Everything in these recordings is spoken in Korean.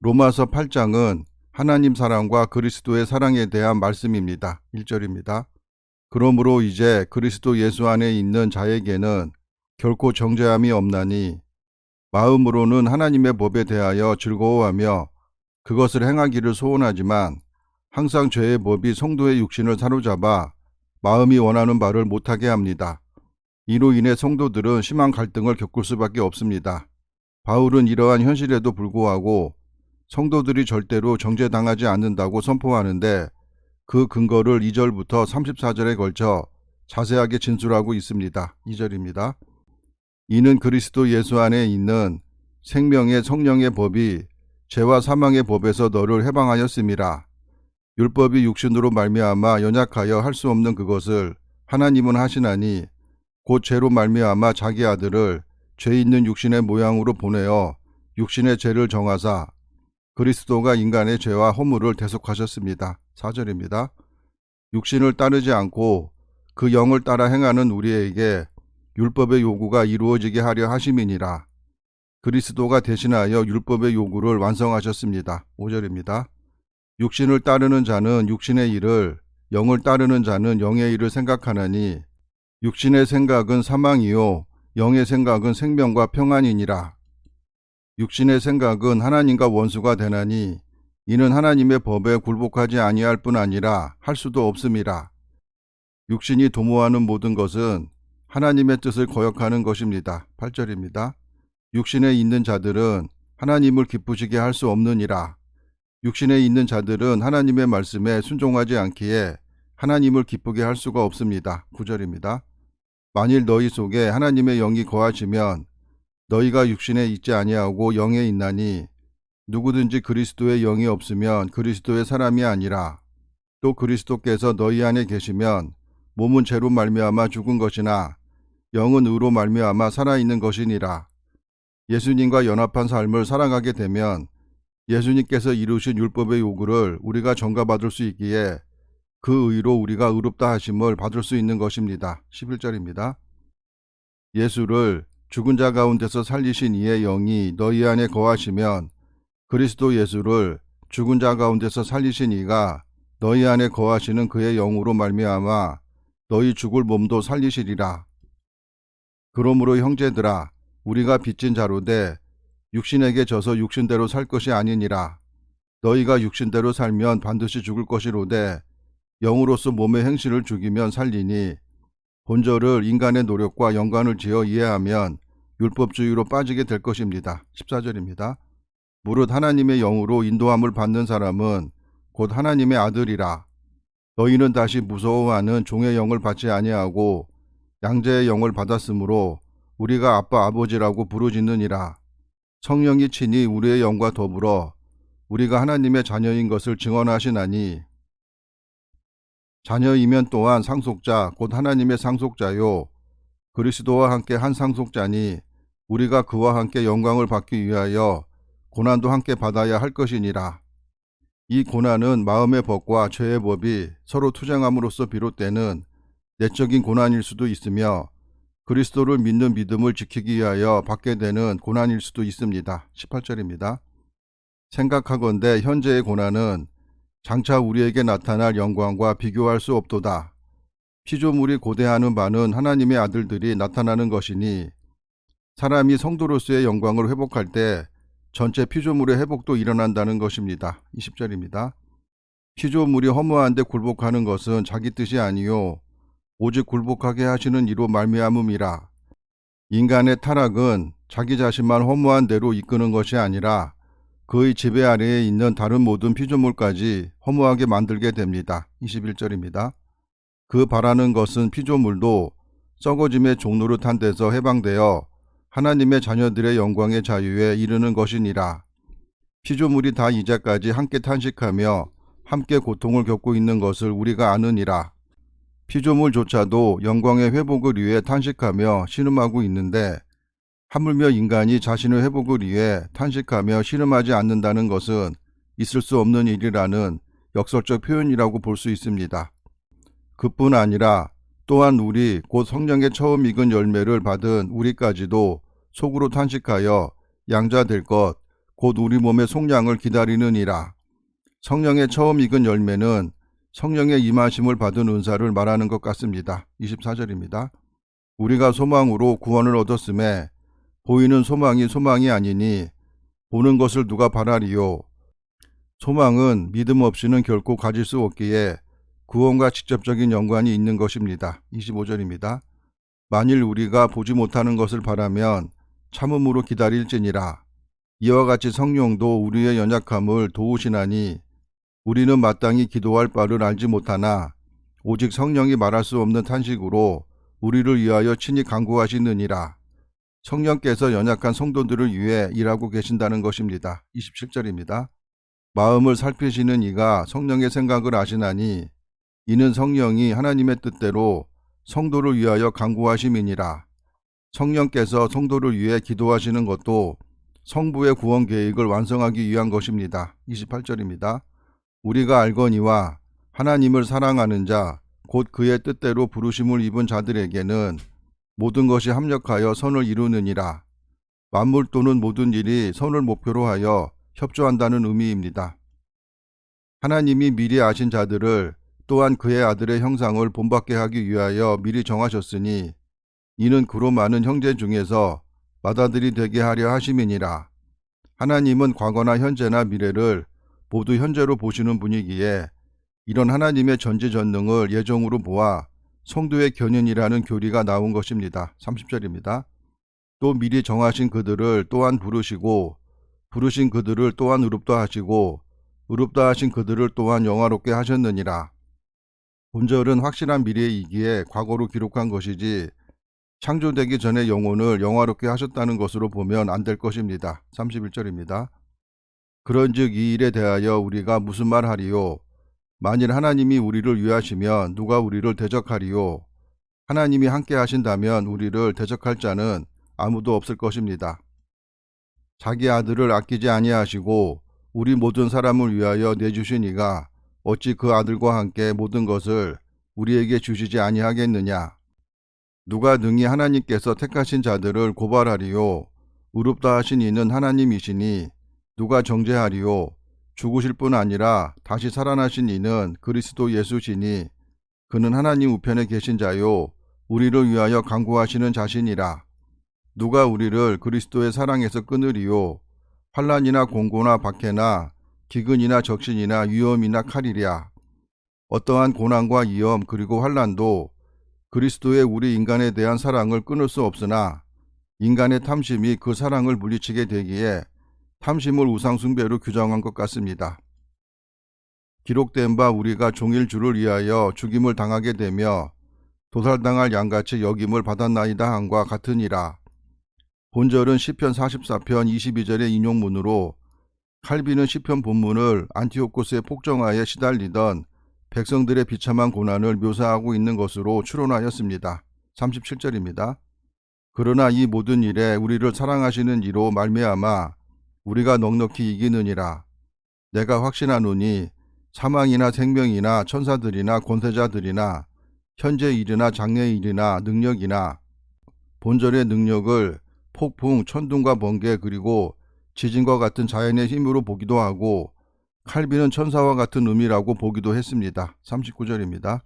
로마서 8장은 하나님 사랑과 그리스도의 사랑에 대한 말씀입니다. 1절입니다. 그러므로 이제 그리스도 예수 안에 있는 자에게는 결코 정죄함이 없나니 마음으로는 하나님의 법에 대하여 즐거워하며 그것을 행하기를 소원하지만 항상 죄의 법이 성도의 육신을 사로잡아 마음이 원하는 바를 못하게 합니다. 이로 인해 성도들은 심한 갈등을 겪을 수밖에 없습니다. 바울은 이러한 현실에도 불구하고 성도들이 절대로 정죄당하지 않는다고 선포하는데 그 근거를 2절부터 34절에 걸쳐 자세하게 진술하고 있습니다. 2절입니다. 이는 그리스도 예수 안에 있는 생명의 성령의 법이 죄와 사망의 법에서 너를 해방하였음이라. 율법이 육신으로 말미암아 연약하여 할 수 없는 그것을 하나님은 하시나니 곧 죄로 말미암아 자기 아들을 죄 있는 육신의 모양으로 보내어 육신의 죄를 정하사 그리스도가 인간의 죄와 허물을 대속하셨습니다. 4절입니다. 육신을 따르지 않고 그 영을 따라 행하는 우리에게 율법의 요구가 이루어지게 하려 하심이니라. 그리스도가 대신하여 율법의 요구를 완성하셨습니다. 5절입니다. 육신을 따르는 자는 육신의 일을, 영을 따르는 자는 영의 일을 생각하나니 육신의 생각은 사망이요 영의 생각은 생명과 평안이니라. 육신의 생각은 하나님과 원수가 되나니 이는 하나님의 법에 굴복하지 아니할 뿐 아니라 할 수도 없음이라. 육신이 도모하는 모든 것은 하나님의 뜻을 거역하는 것입니다. 8절입니다. 육신에 있는 자들은 하나님을 기쁘시게 할 수 없느니라. 육신에 있는 자들은 하나님의 말씀에 순종하지 않기에 하나님을 기쁘게 할 수가 없습니다. 9절입니다. 만일 너희 속에 하나님의 영이 거하시면 너희가 육신에 있지 아니하고 영에 있나니 누구든지 그리스도의 영이 없으면 그리스도의 사람이 아니라. 또 그리스도께서 너희 안에 계시면 몸은 죄로 말미암아 죽은 것이나 영은 의로 말미암아 살아있는 것이니라. 예수님과 연합한 삶을 살아가게 되면 예수님께서 이루신 율법의 요구를 우리가 전가받을 수 있기에 그 의로 우리가 의롭다 하심을 받을 수 있는 것입니다. 11절입니다. 예수를 죽은 자 가운데서 살리신 이의 영이 너희 안에 거하시면 그리스도 예수를 죽은 자 가운데서 살리신 이가 너희 안에 거하시는 그의 영으로 말미암아 너희 죽을 몸도 살리시리라. 그러므로 형제들아 우리가 빚진 자로되 육신에게 져서 육신대로 살 것이 아니니라. 너희가 육신대로 살면 반드시 죽을 것이로되 영으로서 몸의 행실을 죽이면 살리니 본절을 인간의 노력과 연관을 지어 이해하면 율법주의로 빠지게 될 것입니다. 14절입니다. 무릇 하나님의 영으로 인도함을 받는 사람은 곧 하나님의 아들이라. 너희는 다시 무서워하는 종의 영을 받지 아니하고 양자의 영을 받았으므로 우리가 아빠 아버지라고 부르짖느니라. 성령이 친히 우리의 영과 더불어 우리가 하나님의 자녀인 것을 증언하시나니 자녀이면 또한 상속자 곧 하나님의 상속자요 그리스도와 함께 한 상속자니 우리가 그와 함께 영광을 받기 위하여 고난도 함께 받아야 할 것이니라. 이 고난은 마음의 법과 죄의 법이 서로 투쟁함으로써 비롯되는 내적인 고난일 수도 있으며 그리스도를 믿는 믿음을 지키기 위하여 받게 되는 고난일 수도 있습니다. 18절입니다. 생각하건대 현재의 고난은 장차 우리에게 나타날 영광과 비교할 수 없도다. 피조물이 고대하는 바는 하나님의 아들들이 나타나는 것이니 사람이 성도로서의 영광을 회복할 때 전체 피조물의 회복도 일어난다는 것입니다. 20절입니다. 피조물이 허무한데 굴복하는 것은 자기 뜻이 아니요 오직 굴복하게 하시는 이로 말미암음이라. 인간의 타락은 자기 자신만 허무한 대로 이끄는 것이 아니라 그의 지배 아래에 있는 다른 모든 피조물까지 허무하게 만들게 됩니다. 21절입니다. 그 바라는 것은 피조물도 썩어짐의 종노릇한 데서 해방되어 하나님의 자녀들의 영광의 자유에 이르는 것이니라. 피조물이 다 이제까지 함께 탄식하며 함께 고통을 겪고 있는 것을 우리가 아느니라. 피조물조차도 영광의 회복을 위해 탄식하며 신음하고 있는데 하물며 인간이 자신의 회복을 위해 탄식하며 신음하지 않는다는 것은 있을 수 없는 일이라는 역설적 표현이라고 볼 수 있습니다. 그뿐 아니라 또한 우리 곧 성령의 처음 익은 열매를 받은 우리까지도 속으로 탄식하여 양자 될 것 곧 우리 몸의 속량을 기다리느니라. 성령의 처음 익은 열매는 성령의 임하심을 받은 은사를 말하는 것 같습니다. 24절입니다. 우리가 소망으로 구원을 얻었음에 보이는 소망이 아니니 보는 것을 누가 바라리요. 소망은 믿음 없이는 결코 가질 수 없기에 구원과 직접적인 연관이 있는 것입니다. 25절입니다. 만일 우리가 보지 못하는 것을 바라면 참음으로 기다릴지니라. 이와 같이 성령도 우리의 연약함을 도우시나니 우리는 마땅히 기도할 바를 알지 못하나 오직 성령이 말할 수 없는 탄식으로 우리를 위하여 친히 간구하시느니라. 성령께서 연약한 성도들을 위해 일하고 계신다는 것입니다. 27절입니다. 마음을 살피시는 이가 성령의 생각을 아시나니 이는 성령이 하나님의 뜻대로 성도를 위하여 간구하심이니라. 성령께서 성도를 위해 기도하시는 것도 성부의 구원 계획을 완성하기 위한 것입니다. 28절입니다. 우리가 알거니와 하나님을 사랑하는 자, 곧 그의 뜻대로 부르심을 입은 자들에게는 모든 것이 합력하여 선을 이루느니라. 만물 또는 모든 일이 선을 목표로 하여 협조한다는 의미입니다. 하나님이 미리 아신 자들을 또한 그의 아들의 형상을 본받게 하기 위하여 미리 정하셨으니 이는 그로 많은 형제 중에서 맏아들이 되게 하려 하심이니라. 하나님은 과거나 현재나 미래를 모두 현재로 보시는 분이기에 이런 하나님의 전지전능을 예정으로 보아 성도의 견인이라는 교리가 나온 것입니다. 30절입니다. 또 미리 정하신 그들을 또한 부르시고 부르신 그들을 또한 의롭다 하시고 의롭다 하신 그들을 또한 영화롭게 하셨느니라. 본절은 확실한 미래이기에 과거로 기록한 것이지 창조되기 전에 영혼을 영화롭게 하셨다는 것으로 보면 안 될 것입니다. 31절입니다. 그런즉 이 일에 대하여 우리가 무슨 말하리요? 만일 하나님이 우리를 위하시면 누가 우리를 대적하리요? 하나님이 함께 하신다면 우리를 대적할 자는 아무도 없을 것입니다. 자기 아들을 아끼지 아니하시고 우리 모든 사람을 위하여 내주신 이가 어찌 그 아들과 함께 모든 것을 우리에게 주시지 아니하겠느냐? 누가 능히 하나님께서 택하신 자들을 고발하리요? 의롭다 하신 이는 하나님이시니 누가 정죄하리요? 죽으실 뿐 아니라 다시 살아나신 이는 그리스도 예수시니 그는 하나님 우편에 계신 자요 우리를 위하여 간구하시는 자신이라. 누가 우리를 그리스도의 사랑에서 끊으리요? 환난이나 공고나 박해나 기근이나 적신이나 위험이나 칼이랴. 어떠한 고난과 위험 그리고 환난도 그리스도의 우리 인간에 대한 사랑을 끊을 수 없으나 인간의 탐심이 그 사랑을 물리치게 되기에 탐심을 우상숭배로 규정한 것 같습니다. 기록된 바 우리가 종일 주를 위하여 죽임을 당하게 되며 도살당할 양같이 여김을 받았나이다 함과 같으니라. 본절은 시편 44편 22절의 인용문으로 칼빈은 시편 본문을 안티오코스의 폭정하에 시달리던 백성들의 비참한 고난을 묘사하고 있는 것으로 추론하였습니다. 37절입니다. 그러나 이 모든 일에 우리를 사랑하시는 이로 말미암아 우리가 넉넉히 이기느니라. 내가 확신하노니 사망이나 생명이나 천사들이나 권세자들이나 현재 일이나 장래 일이나 능력이나 본절의 능력을 폭풍, 천둥과 번개 그리고 지진과 같은 자연의 힘으로 보기도 하고 칼빈은 천사와 같은 의미라고 보기도 했습니다. 39절입니다.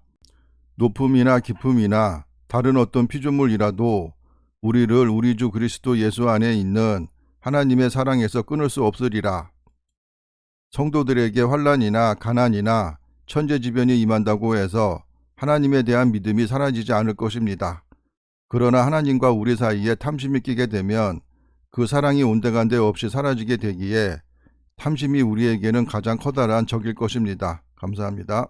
높음이나 깊음이나 다른 어떤 피조물이라도 우리를 우리 주 그리스도 예수 안에 있는 하나님의 사랑에서 끊을 수 없으리라. 성도들에게 환난이나 가난이나 천재지변이 임한다고 해서 하나님에 대한 믿음이 사라지지 않을 것입니다. 그러나 하나님과 우리 사이에 탐심이 끼게 되면 그 사랑이 온데간데 없이 사라지게 되기에 탐심이 우리에게는 가장 커다란 적일 것입니다. 감사합니다.